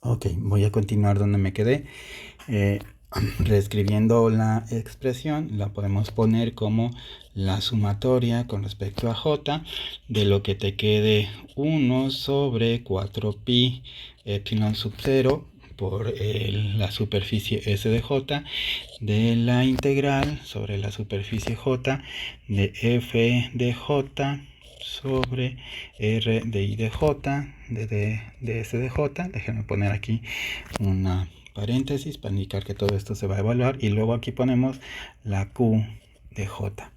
Ok, voy a continuar donde me quedé. Eh, Reescribiendo la expresión, la podemos poner como la sumatoria con respecto a j de lo que te quede 1 sobre 4pi epsilon sub 0 por la superficie S de j de la integral sobre la superficie j de f de j sobre r de i de j de s de j. Déjenme poner aquí una paréntesis para indicar que todo esto se va a evaluar, y luego aquí ponemos la q de j.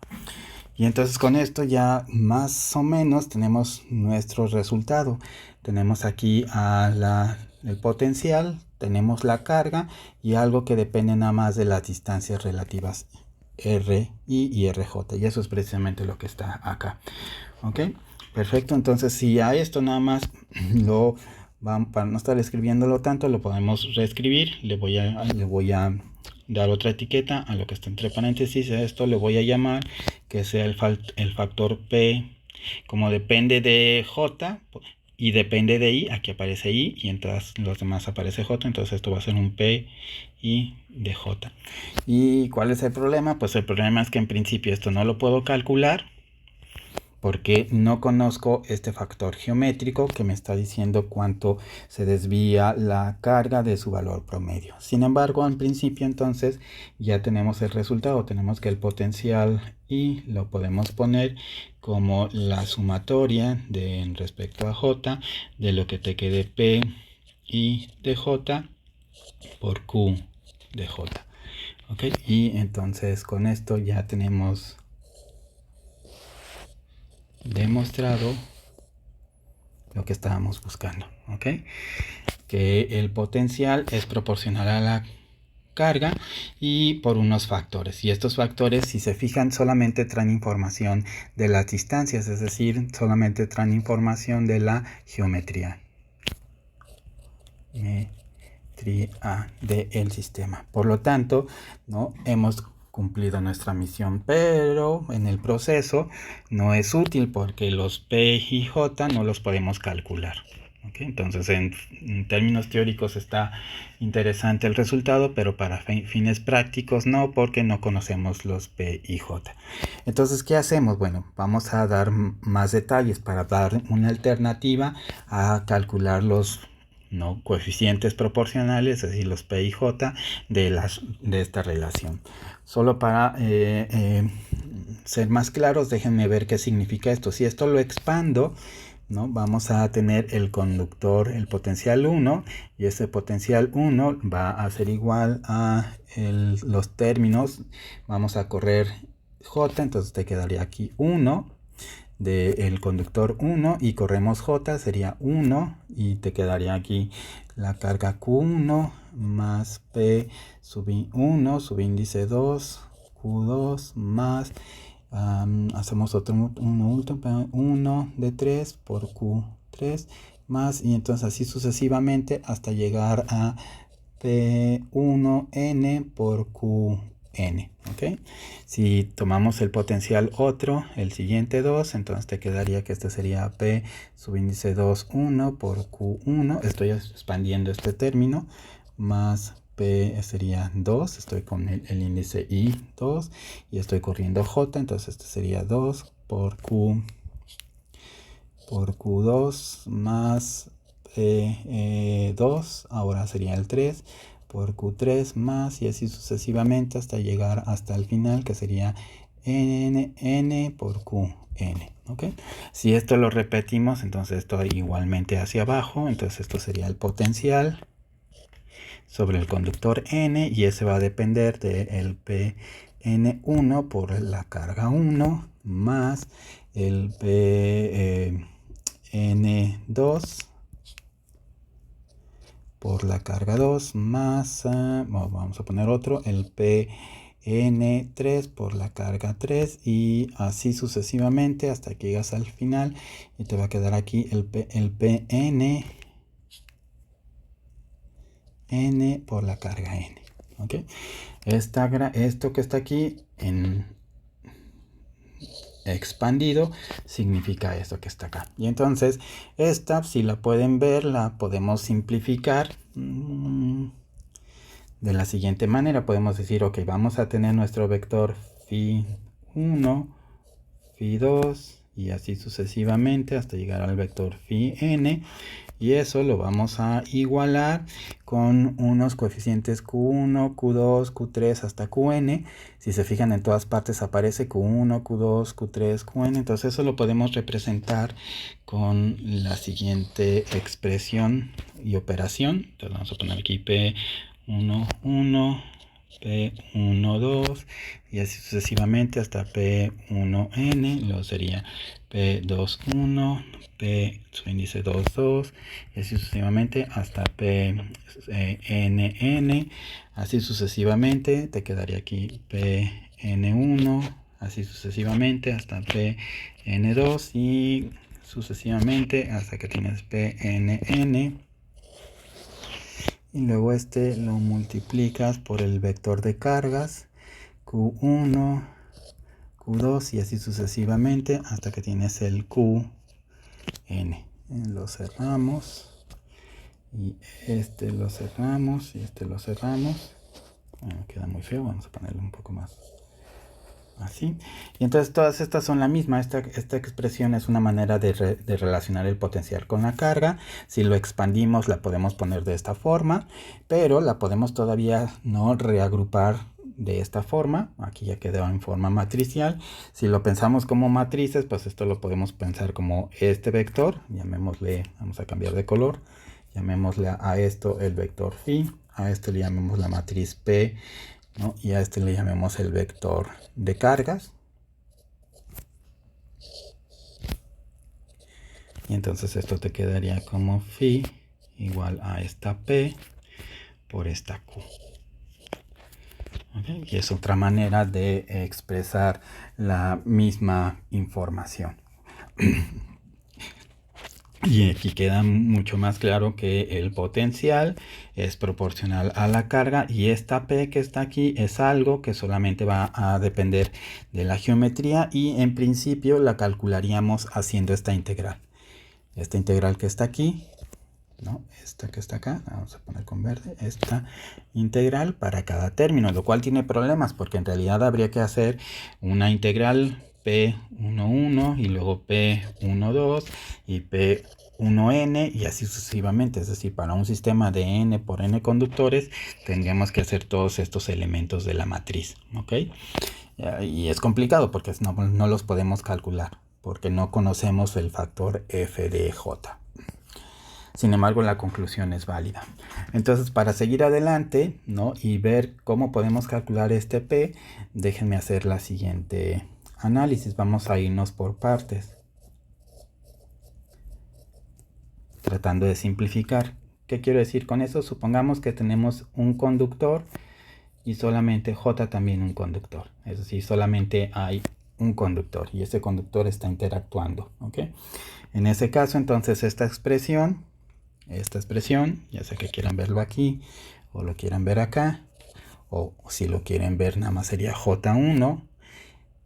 Y entonces con esto ya más o menos tenemos nuestro resultado. Tenemos aquí el potencial, tenemos la carga y algo que depende nada más de las distancias relativas R y RJ. Y eso es precisamente lo que está acá. Ok, perfecto. Entonces si a esto nada más para no estar escribiéndolo tanto, lo podemos reescribir. Le voy a dar otra etiqueta a lo que está entre paréntesis. A esto le voy a llamar que sea el factor P. Como depende de J y depende de I, aquí aparece I y en todos los demás aparece J, entonces esto va a ser un P I de J. ¿Y cuál es el problema? Pues el problema es que en principio esto no lo puedo calcular porque no conozco este factor geométrico que me está diciendo cuánto se desvía la carga de su valor promedio. Sin embargo, en principio entonces ya tenemos el resultado. Tenemos que el potencial I lo podemos poner como la sumatoria respecto a J de lo que te quede P I de J por Q de J. ¿Ok? Y entonces con esto ya tenemos demostrado lo que estábamos buscando, ¿ok? Que el potencial es proporcional a la carga y por unos factores, y estos factores, si se fijan, solamente traen información de las distancias, es decir, solamente traen información de la geometría del sistema. Por lo tanto, ¿no? Hemos cumplido nuestra misión, pero en el proceso no es útil porque los P y J no los podemos calcular. ¿Okay? Entonces en términos teóricos está interesante el resultado, pero para fines prácticos no, porque no conocemos los P y J. Entonces, ¿qué hacemos? Bueno, vamos a dar más detalles para dar una alternativa a calcular los coeficientes proporcionales, es decir, los P y J de esta relación. Solo para ser más claros, déjenme ver qué significa esto. Si esto lo expando, ¿no? Vamos a tener el conductor, el potencial 1, y ese potencial 1 va a ser igual a los términos. Vamos a correr J, entonces te quedaría aquí 1 del conductor 1 y corremos J, sería 1 y te quedaría aquí la carga Q1 más P sub 1 subíndice 2 Q2 más hacemos otro 1 de 3 por Q3 más, y entonces así sucesivamente hasta llegar a P1N por Qn. ¿Okay? Si tomamos el potencial otro, el siguiente 2, entonces te quedaría que este sería P subíndice 2, 1 por Q1. Estoy expandiendo este término, más P sería 2, estoy con el índice I 2 y estoy corriendo J, entonces este sería 2 por Q2 más P2, ahora sería el 3 por Q3 más, y así sucesivamente hasta llegar hasta el final, que sería N por Qn. ¿Okay? Si esto lo repetimos, entonces esto igualmente hacia abajo, entonces esto sería el potencial sobre el conductor N, y ese va a depender del Pn1 por la carga 1 más el Pn2 por la carga 2 más, vamos a poner otro, el Pn3 por la carga 3, y así sucesivamente hasta que llegas al final y te va a quedar aquí el Pn n por la carga n. ¿Okay? Esto que está aquí en expandido significa esto que está acá. Y entonces esta, si la pueden ver, la podemos simplificar de la siguiente manera. Podemos decir, ok, vamos a tener nuestro vector phi1, phi2 y así sucesivamente hasta llegar al vector phi(n), y eso lo vamos a igualar con unos coeficientes q1, q2, q3 hasta qn. Si se fijan, en todas partes aparece q1, q2, q3, qn. Entonces eso lo podemos representar con la siguiente expresión y operación. Entonces vamos a poner aquí p1, 1, p1, 2 y así sucesivamente hasta p1n. Luego sería p2, 1, p su índice 2, 2 y así sucesivamente hasta pnn. Así sucesivamente te quedaría aquí pn1, así sucesivamente hasta pn2 y sucesivamente hasta que tienes pnn. Y luego este lo multiplicas por el vector de cargas q1, q2 y así sucesivamente hasta que tienes el qn. Lo cerramos y este lo cerramos y este lo cerramos. Bueno, queda muy feo, vamos a ponerlo un poco más así. Y entonces todas estas son la misma. Esta expresión es una manera de relacionar el potencial con la carga. Si lo expandimos la podemos poner de esta forma, pero la podemos todavía no reagrupar de esta forma. Aquí ya quedó en forma matricial. Si lo pensamos como matrices, pues esto lo podemos pensar como este vector. Llamémosle, vamos a cambiar de color, llamémosle a esto el vector phi, a este le llamemos la matriz P, ¿no? Y a este le llamemos el vector de cargas. Y entonces esto te quedaría como phi igual a esta P por esta Q. ¿Okay? Y es otra manera de expresar la misma información. Y aquí queda mucho más claro que el potencial es proporcional a la carga y esta P que está aquí es algo que solamente va a depender de la geometría y en principio la calcularíamos haciendo esta integral. Esta integral que está aquí, ¿no? Esta que está acá, vamos a poner con verde, esta integral para cada término, lo cual tiene problemas porque en realidad habría que hacer una integral P11 y luego P12 y P1n y así sucesivamente. Es decir, para un sistema de n por n conductores tendríamos que hacer todos estos elementos de la matriz, ¿ok? Y es complicado porque no los podemos calcular porque no conocemos el factor f de j. Sin embargo, la conclusión es válida. Entonces, para seguir adelante, ¿no? Y ver cómo podemos calcular este P, déjenme hacer la siguiente análisis. Vamos a irnos por partes, tratando de simplificar. ¿Qué quiero decir con eso? Supongamos que tenemos un conductor y solamente J también un conductor. Es decir, solamente hay un conductor y ese conductor está interactuando, ¿ok? En ese caso, entonces, esta expresión, ya sea que quieran verlo aquí o lo quieran ver acá, o si lo quieren ver nada más sería J1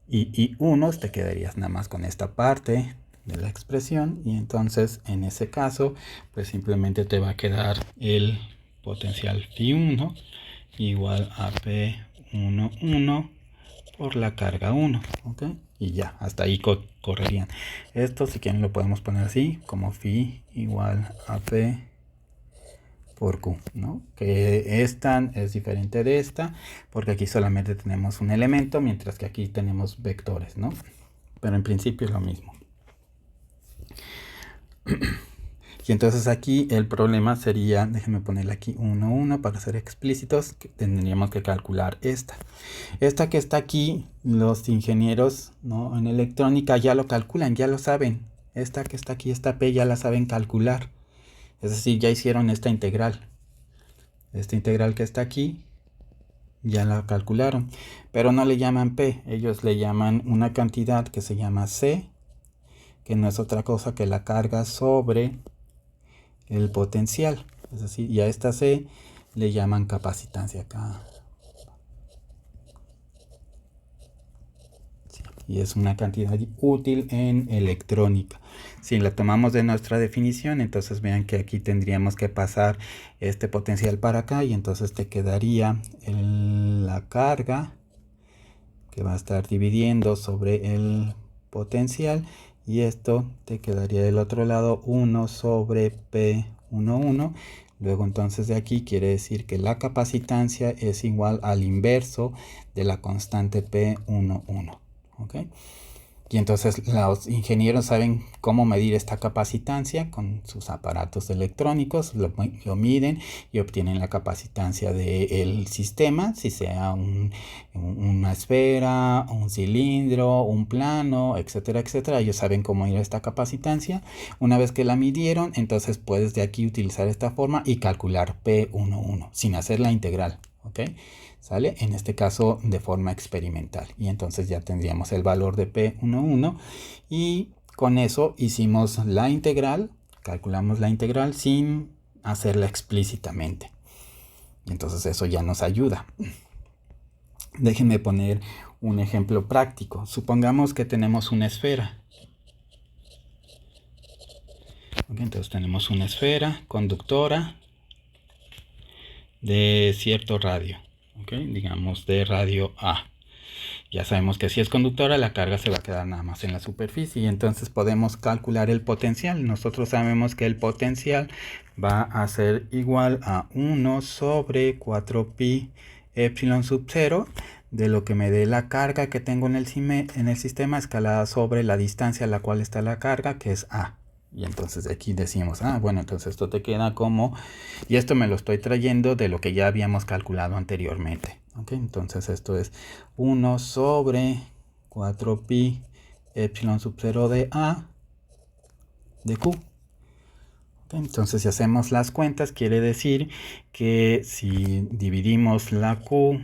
y 1, te quedarías nada más con esta parte de la expresión y entonces en ese caso pues simplemente te va a quedar el potencial phi1 igual a P11 por la carga 1, ¿ok? Y ya, hasta ahí correrían. Esto, si quieren, lo podemos poner así, como phi igual a P por Q, ¿no? Que esta es diferente de esta, porque aquí solamente tenemos un elemento, mientras que aquí tenemos vectores, ¿no? Pero en principio es lo mismo. Y entonces aquí el problema sería, déjenme ponerle aquí 1, 1 para ser explícitos, que tendríamos que calcular esta. Esta que está aquí, los ingenieros, ¿no?, en electrónica ya lo calculan, ya lo saben. Esta que está aquí, esta P, ya la saben calcular. Es decir, ya hicieron esta integral. Esta integral que está aquí, ya la calcularon. Pero no le llaman P, ellos le llaman una cantidad que se llama C, que no es otra cosa que la carga sobre el potencial. Es decir, y a esta C le llaman capacitancia acá. Sí, y es una cantidad útil en electrónica. Si la tomamos de nuestra definición, entonces vean que aquí tendríamos que pasar este potencial para acá y entonces te quedaría la carga que va a estar dividiendo sobre el potencial, y esto te quedaría del otro lado 1 sobre P11. Luego entonces de aquí quiere decir que la capacitancia es igual al inverso de la constante P11. ¿Ok? Y entonces los ingenieros saben cómo medir esta capacitancia con sus aparatos electrónicos, lo miden y obtienen la capacitancia del sistema, si sea una esfera, un cilindro, un plano, etcétera, etcétera. Ellos saben cómo ir a esta capacitancia. Una vez que la midieron, entonces puedes de aquí utilizar esta forma y calcular P11 sin hacer la integral. ¿Ok? ¿Sale? En este caso de forma experimental. Y entonces ya tendríamos el valor de P11 y con eso hicimos la integral, calculamos la integral sin hacerla explícitamente. Entonces eso ya nos ayuda. Déjenme poner un ejemplo práctico. Supongamos que tenemos una esfera. Okay, entonces tenemos una esfera conductora de cierto radio. Okay, digamos de radio A. Ya sabemos que si es conductora, la carga se va a quedar nada más en la superficie y entonces podemos calcular el potencial. Nosotros sabemos que el potencial va a ser igual a 1 sobre 4pi epsilon sub 0 de lo que me dé la carga que tengo en el sistema escalada sobre la distancia a la cual está la carga, que es A. Y entonces aquí decimos, bueno, entonces esto te queda como, y esto me lo estoy trayendo de lo que ya habíamos calculado anteriormente. ¿Ok? Entonces esto es 1 sobre 4pi epsilon sub 0 de A de Q. ¿Ok? Entonces si hacemos las cuentas, quiere decir que si dividimos la Q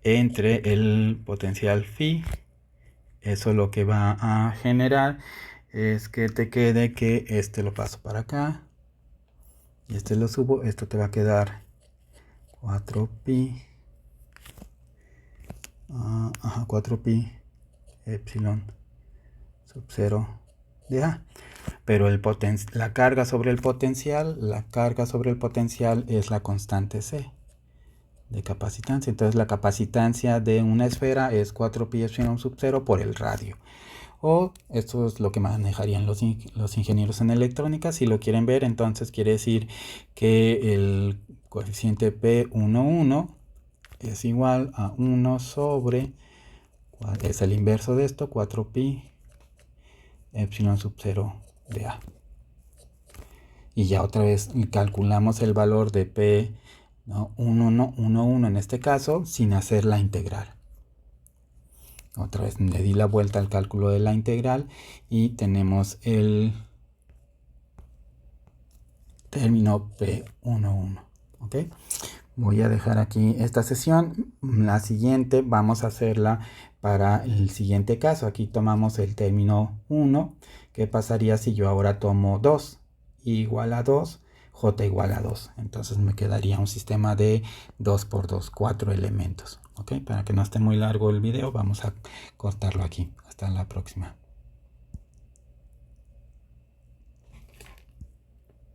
entre el potencial phi, eso lo que va a generar es que te quede que este lo paso para acá y este lo subo, esto te va a quedar 4pi 4pi epsilon sub 0 de A. Pero la carga sobre el potencial es la constante C de capacitancia. Entonces la capacitancia de una esfera es 4pi epsilon sub 0 por el radio. O esto es lo que manejarían los ingenieros en electrónica. Si lo quieren ver, entonces quiere decir que el coeficiente P11 es igual a 1 sobre, es el inverso de esto, 4pi epsilon sub 0 de A. Y ya otra vez calculamos el valor de P11 en este caso sin hacer la integral. Otra vez le di la vuelta al cálculo de la integral y tenemos el término P11. ¿Ok? Voy a dejar aquí esta sesión. La siguiente vamos a hacerla para el siguiente caso. Aquí tomamos el término 1. ¿Qué pasaría si yo ahora tomo 2? I igual a 2, J igual a 2. Entonces me quedaría un sistema de 2 por 2, 4 elementos. ¿Ok? Para que no esté muy largo el video, vamos a cortarlo aquí. Hasta la próxima.